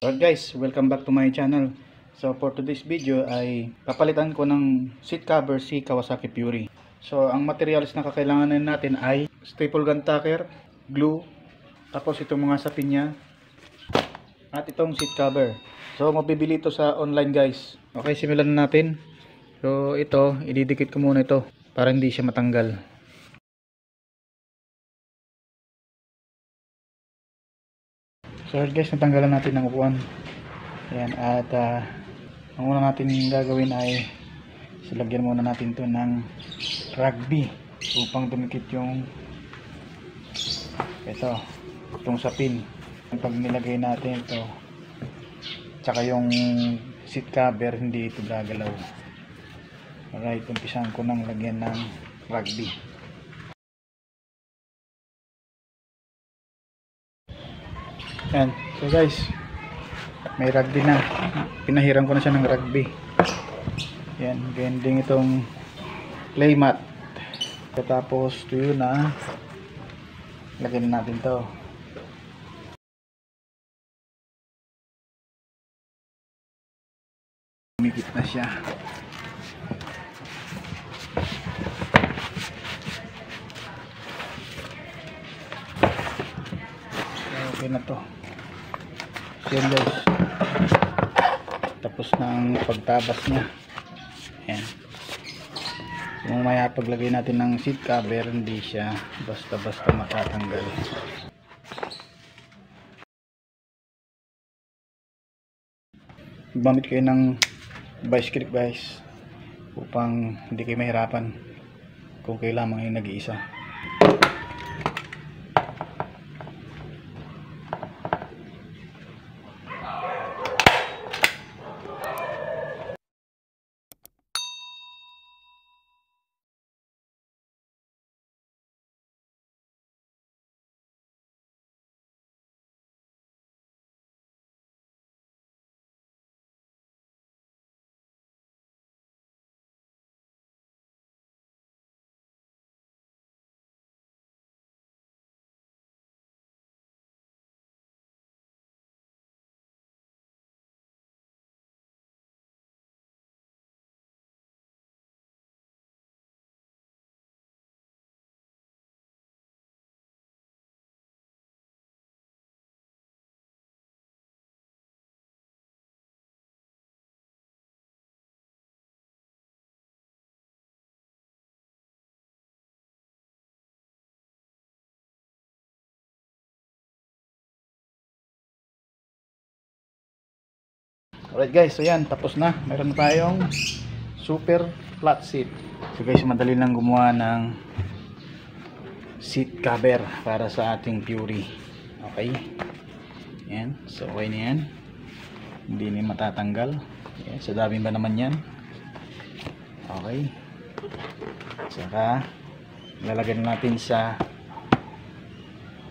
Alright guys, welcome back to my channel. So for today's video ay papalitan ko ng seat cover si Kawasaki Fury. So ang materials na kakailanganin natin ay staple gun tacker, glue, tapos itong mga sapin niya, at itong seat cover. So mabibili ito sa online guys. Okay, simulan na natin. So ito, ididikit ko muna ito para hindi siya matanggal. So guys, natanggalan natin ng upuan. Ayan, at ang una natin gagawin ay silagyan muna natin to ng rugby upang dumikit yung itong sapin. Pag nilagay natin ito tsaka yung seat cover, hindi ito gagalaw. Alright, umpisahan ko ng lagyan ng rugby. Yan. So guys, may rugby na. Pinahiran ko na siya ng rugby. Yan, ganyan din itong play mat. Tapos tuyo na. Lagyan na natin to. Umikit na siya. Okay na to. Yan guys, tapos na ang pagtabas niya. Ayan. Kung maya paglagay natin ng seat cover, hindi siya basta-basta matatanggal. Gamit kayo ng vice grip guys upang hindi kayo mahirapan kung kayo lamang ay nag-iisa. Alright guys, so yan, tapos na. Meron tayong super flat seat. So guys, madali lang gumawa ng seat cover para sa ating Fury. Okay, yan, so okay na yan, hindi na matatanggal. Yan, sa dami ba naman yan. Okay, saka lalagyan natin sa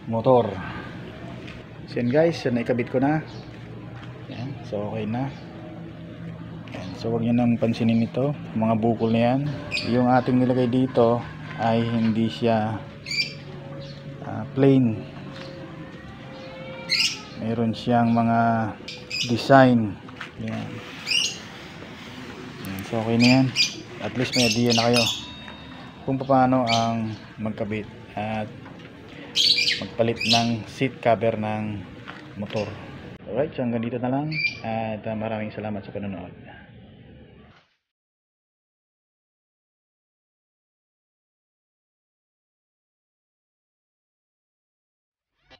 motor. So yan guys, so naikabit ko na. Yan, so okay na. Yan, so huwag nyo nang pansinin ito, mga bukol na yan. Yung ating nilagay dito ay hindi siya plain. Mayroon siyang mga design. Yan. Yan, so okay na yan. At least may idea na kayo kung paano ang magkabit at magpalit ng seat cover ng motor. Alright, so hanggang dito na lang at maraming salamat sa panonood.